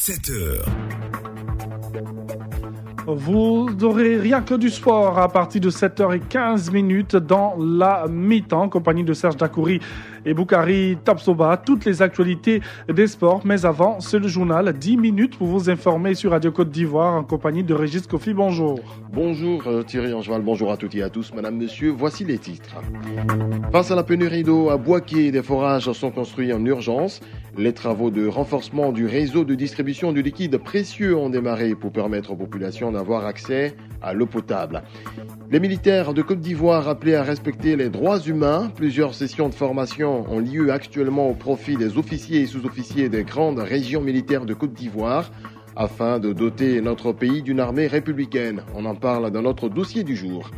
7h. Vous n'aurez rien que du sport à partir de 7h15 dans la mi-temps, en compagnie de Serge Dakouri et Boukari Tapsoba. Toutes les actualités des sports, mais avant, c'est le journal 10 minutes pour vous informer sur Radio Côte d'Ivoire en compagnie de Régis Kofi. Bonjour. Bonjour Thierry Angeval, bonjour à toutes et à tous. Madame, monsieur, voici les titres. Face à la pénurie d'eau à Boaké, des forages sont construits en urgence. Les travaux de renforcement du réseau de distribution du liquide précieux ont démarré pour permettre aux populations d'avoir accès à l'eau potable. Les militaires de Côte d'Ivoire appelés à respecter les droits humains. Plusieurs sessions de formation ont lieu actuellement au profit des officiers et sous-officiers des grandes régions militaires de Côte d'Ivoire afin de doter notre pays d'une armée républicaine. On en parle dans notre dossier du jour.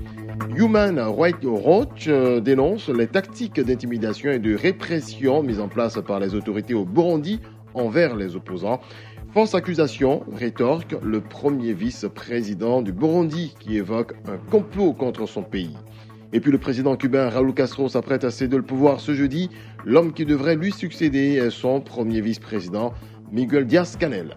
Human Rights Watch dénonce les tactiques d'intimidation et de répression mises en place par les autorités au Burundi envers les opposants. Fausse accusation, rétorque le premier vice-président du Burundi qui évoque un complot contre son pays. Et puis le président cubain Raúl Castro s'apprête à céder le pouvoir ce jeudi. L'homme qui devrait lui succéder est son premier vice-président, Miguel Díaz-Canel.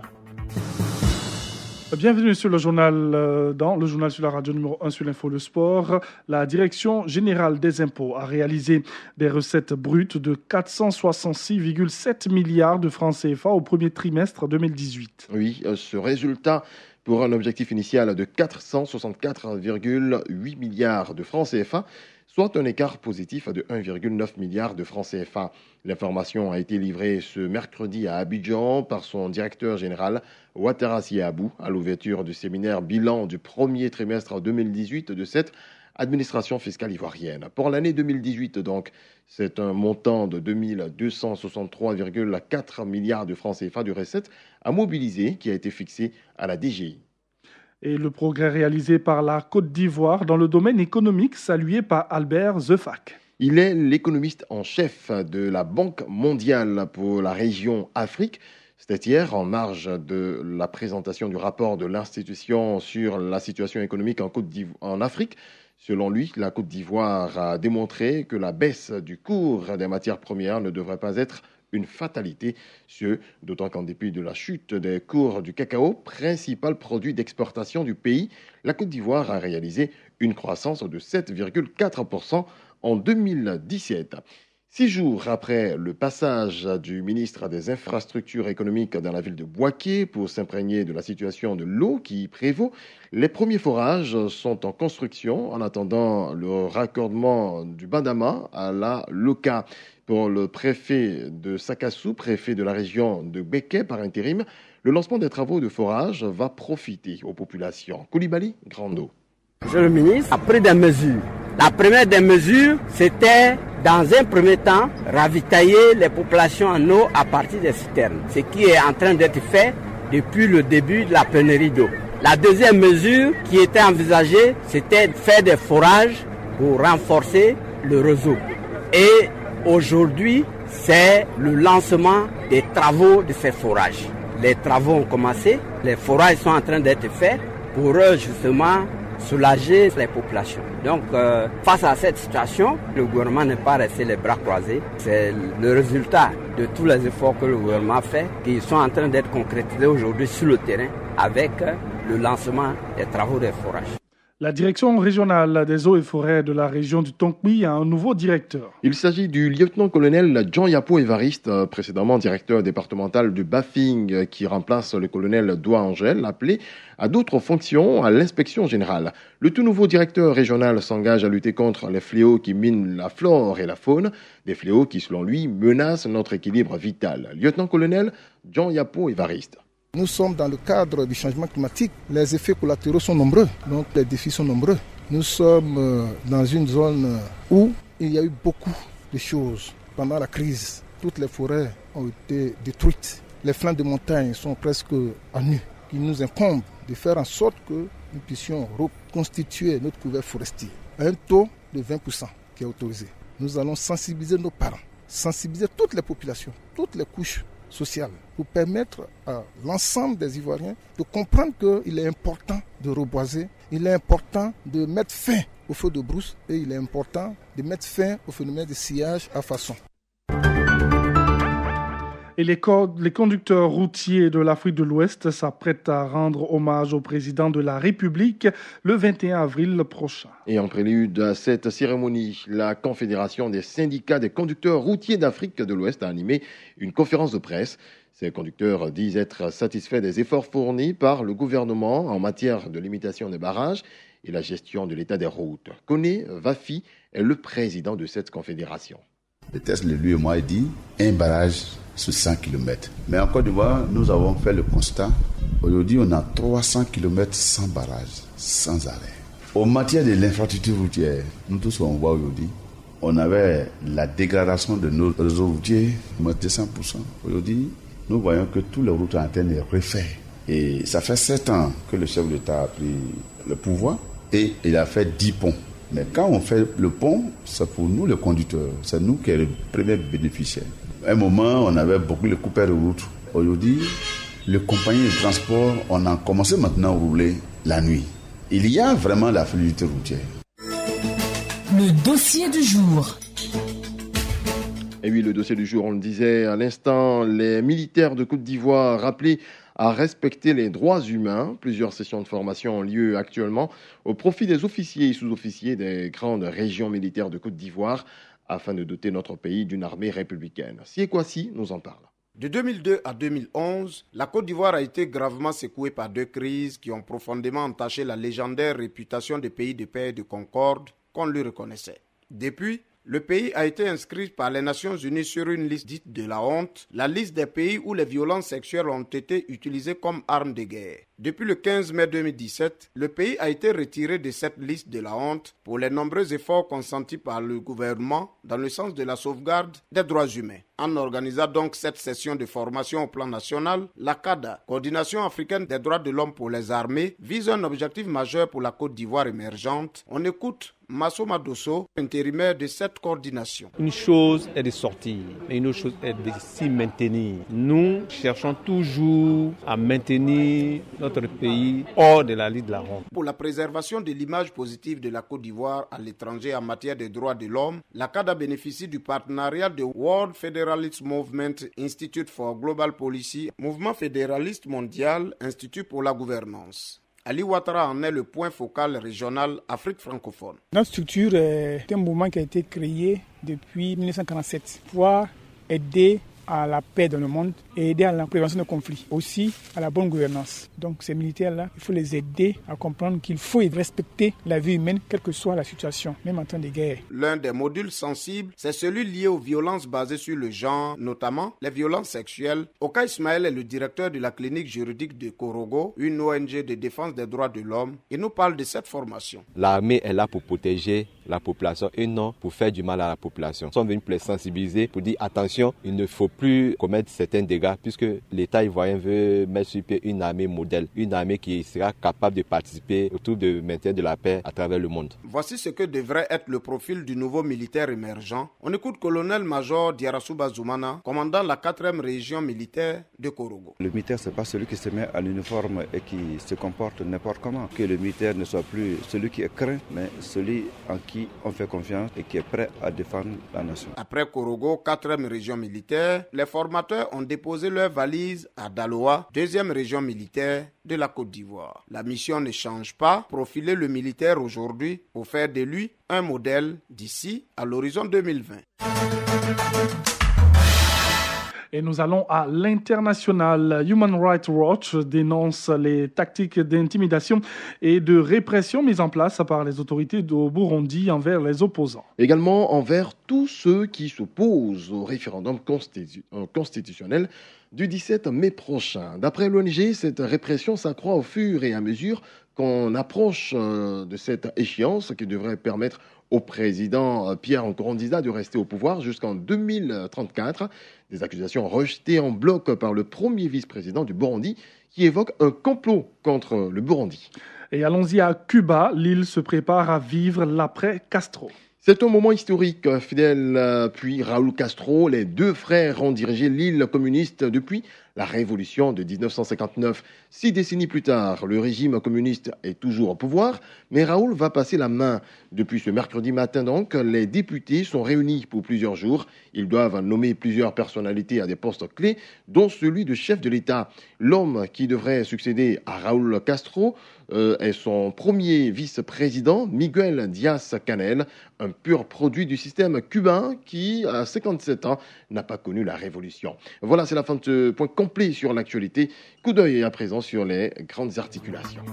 Bienvenue sur le journal, dans le journal sur la radio numéro 1 sur l'info le sport. La Direction générale des impôts a réalisé des recettes brutes de 466,7 milliards de francs CFA au premier trimestre 2018. Oui, ce résultat pour un objectif initial de 464,8 milliards de francs CFA, soit un écart positif de 1,9 milliard de francs CFA. L'information a été livrée ce mercredi à Abidjan par son directeur général Ouattara Siabou à l'ouverture du séminaire bilan du premier trimestre 2018 de cette administration fiscale ivoirienne. Pour l'année 2018, donc, c'est un montant de 2263,4 milliards de francs CFA de recettes à mobiliser qui a été fixé à la DGI. Et le progrès réalisé par la Côte d'Ivoire dans le domaine économique, salué par Albert Zefac. Il est l'économiste en chef de la Banque mondiale pour la région Afrique. C'était hier, en marge de la présentation du rapport de l'institution sur la situation économique en Afrique. Selon lui, la Côte d'Ivoire a démontré que la baisse du cours des matières premières ne devrait pas être une fatalité, d'autant qu'en dépit de la chute des cours du cacao, principal produit d'exportation du pays, la Côte d'Ivoire a réalisé une croissance de 7,4% en 2017. 6 jours après le passage du ministre des Infrastructures économiques dans la ville de Boaké pour s'imprégner de la situation de l'eau qui y prévaut, les premiers forages sont en construction en attendant le raccordement du Bandama à la Loka. Pour le préfet de Sakassou, préfet de la région de Béké par intérim, le lancement des travaux de forage va profiter aux populations. Koulibaly, Grando. Monsieur le ministre a pris des mesures. La première des mesures, c'était dans un premier temps ravitailler les populations en eau à partir des citernes, ce qui est en train d'être fait depuis le début de la pénurie d'eau. La deuxième mesure qui était envisagée, c'était de faire des forages pour renforcer le réseau. Et aujourd'hui, c'est le lancement des travaux de ces forages. Les travaux ont commencé, les forages sont en train d'être faits pour justement soulager les populations. Donc, face à cette situation, le gouvernement n'est pas resté les bras croisés. C'est le résultat de tous les efforts que le gouvernement fait qui sont en train d'être concrétisés aujourd'hui sur le terrain avec le lancement des travaux des forages. La direction régionale des eaux et forêts de la région du Tonkpi a un nouveau directeur. Il s'agit du lieutenant-colonel Jean Yapo Évariste, précédemment directeur départemental du Bafing, qui remplace le colonel Doua Angel, appelé à d'autres fonctions à l'inspection générale. Le tout nouveau directeur régional s'engage à lutter contre les fléaux qui minent la flore et la faune, des fléaux qui, selon lui, menacent notre équilibre vital. Lieutenant-colonel Jean Yapo Évariste. Nous sommes dans le cadre du changement climatique. Les effets collatéraux sont nombreux, donc les défis sont nombreux. Nous sommes dans une zone où il y a eu beaucoup de choses. Pendant la crise, toutes les forêts ont été détruites. Les flancs de montagne sont presque à nu. Il nous incombe de faire en sorte que nous puissions reconstituer notre couvert forestier à un taux de 20% qui est autorisé. Nous allons sensibiliser nos parents, sensibiliser toutes les populations, toutes les couches sociales, pour permettre à l'ensemble des Ivoiriens de comprendre qu'il est important de reboiser, il est important de mettre fin au feu de brousse et il est important de mettre fin au phénomène de sillage à façon. Et les conducteurs routiers de l'Afrique de l'Ouest s'apprêtent à rendre hommage au président de la République le 21 avril prochain. Et en prélude à cette cérémonie, la Confédération des syndicats des conducteurs routiers d'Afrique de l'Ouest a animé une conférence de presse. Ces conducteurs disent être satisfaits des efforts fournis par le gouvernement en matière de limitation des barrages et la gestion de l'état des routes. Koné Vafi est le président de cette confédération. Le test, lui et moi, il dit un barrage sur 100 km. Mais en Côte d'Ivoire, nous avons fait le constat. Aujourd'hui, on a 300 km sans barrage, sans arrêt. En matière de l'infrastructure routière, nous tous on voit aujourd'hui, on avait la dégradation de nos réseaux routiers de 100%. Aujourd'hui, nous voyons que toutes les routes sont en train de refaire. Et ça fait 7 ans que le chef de l'État a pris le pouvoir et il a fait 10 ponts. Mais quand on fait le pont, c'est pour nous les conducteurs, c'est nous qui sommes les premiers bénéficiaires. À un moment, on avait beaucoup de coupeurs de route. Aujourd'hui, les compagnies de transport, on a commencé maintenant à rouler la nuit. Il y a vraiment la fluidité routière. Le dossier du jour. Et oui, le dossier du jour, on le disait à l'instant, les militaires de Côte d'Ivoire rappelés à respecter les droits humains. Plusieurs sessions de formation ont lieu actuellement au profit des officiers et sous-officiers des grandes régions militaires de Côte d'Ivoire afin de doter notre pays d'une armée républicaine. Sié nous en parle. De 2002 à 2011, la Côte d'Ivoire a été gravement secouée par 2 crises qui ont profondément entaché la légendaire réputation des pays de paix et de concorde qu'on lui reconnaissait. Depuis, le pays a été inscrit par les Nations Unies sur une liste dite de la honte, la liste des pays où les violences sexuelles ont été utilisées comme armes de guerre. Depuis le 15 mai 2017, le pays a été retiré de cette liste de la honte pour les nombreux efforts consentis par le gouvernement dans le sens de la sauvegarde des droits humains. En organisant donc cette session de formation au plan national, la CADA, Coordination africaine des droits de l'homme pour les armées, vise un objectif majeur pour la Côte d'Ivoire émergente. On écoute Massouma Dosso, intérimaire de cette coordination. Une chose est de sortir, mais une autre chose est de s'y maintenir. Nous cherchons toujours à maintenir notre pays hors de la liste de la honte. Pour la préservation de l'image positive de la Côte d'Ivoire à l'étranger en matière des droits de l'homme, la CADA bénéficie du partenariat de World Federalist Movement Institute for Global Policy, Mouvement fédéraliste mondial, Institut pour la gouvernance. Ali Ouattara en est le point focal régional Afrique francophone. Notre structure est un mouvement qui a été créé depuis 1947 pour aider à la paix dans le monde et aider à la prévention des conflits, aussi à la bonne gouvernance. Donc ces militaires-là, il faut les aider à comprendre qu'il faut respecter la vie humaine, quelle que soit la situation, même en temps de guerre. L'un des modules sensibles, c'est celui lié aux violences basées sur le genre, notamment les violences sexuelles. Oka Ismaël est le directeur de la clinique juridique de Korogo, une ONG de défense des droits de l'homme. Il nous parle de cette formation. L'armée est là pour protéger la population et non pour faire du mal à la population. Ils sont venus pour les sensibiliser, pour dire attention, il ne faut plus commettre certains dégâts puisque l'État ivoirien veut mettre sur pied une armée modèle, une armée qui sera capable de participer autour du maintien de la paix à travers le monde. Voici ce que devrait être le profil du nouveau militaire émergent. On écoute colonel-major Diarasouba Zoumana, commandant la 4e région militaire de Korogo. Le militaire, ce n'est pas celui qui se met à l'uniforme et qui se comporte n'importe comment. Que le militaire ne soit plus celui qui est craint, mais celui en qui on fait confiance et qui est prêt à défendre la nation. Après Korogo, 4e région militaire, les formateurs ont déposé leurs valises à Daloa, 2e région militaire de la Côte d'Ivoire. La mission ne change pas, profiler le militaire aujourd'hui pour faire de lui un modèle d'ici à l'horizon 2020. Et nous allons à l'international. Human Rights Watch dénonce les tactiques d'intimidation et de répression mises en place par les autorités au Burundi envers les opposants. Également envers tous ceux qui s'opposent au référendum constitutionnel du 17 mai prochain. D'après l'ONG, cette répression s'accroît au fur et à mesure qu'on approche de cette échéance qui devrait permettre au président Pierre Nkurunziza de rester au pouvoir jusqu'en 2034. Des accusations rejetées en bloc par le premier vice-président du Burundi qui évoque un complot contre le Burundi. Et allons-y à Cuba. L'île se prépare à vivre l'après-Castro. C'est un moment historique. Fidel puis Raúl Castro, les deux frères ont dirigé l'île communiste depuis la révolution de 1959. 6 décennies plus tard, le régime communiste est toujours au pouvoir, mais Raoul va passer la main. Depuis ce mercredi matin donc, les députés sont réunis pour plusieurs jours. Ils doivent nommer plusieurs personnalités à des postes clés, dont celui de chef de l'État. L'homme qui devrait succéder à Raúl Castro est son premier vice-président, Miguel Díaz-Canel, un pur produit du système cubain qui, à 57 ans, n'a pas connu la révolution. Voilà, c'est la fin de ce point complet sur l'actualité. Coup d'œil à présent sur les grandes articulations.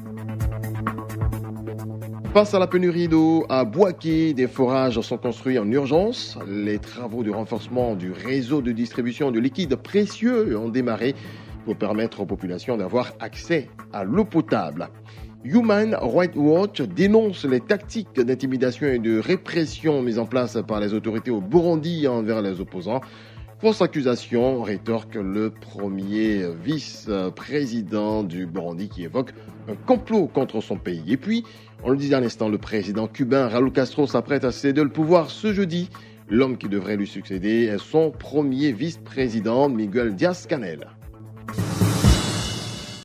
Face à la pénurie d'eau, à Bouaké, des forages sont construits en urgence. Les travaux de renforcement du réseau de distribution de liquides précieux ont démarré pour permettre aux populations d'avoir accès à l'eau potable. Human Rights Watch dénonce les tactiques d'intimidation et de répression mises en place par les autorités au Burundi envers les opposants. Fausse accusation, rétorque le premier vice-président du Burundi qui évoque un complot contre son pays. Et puis, on le disait à l'instant, le président cubain Raúl Castro s'apprête à céder le pouvoir ce jeudi. L'homme qui devrait lui succéder est son premier vice-président, Miguel Díaz-Canel.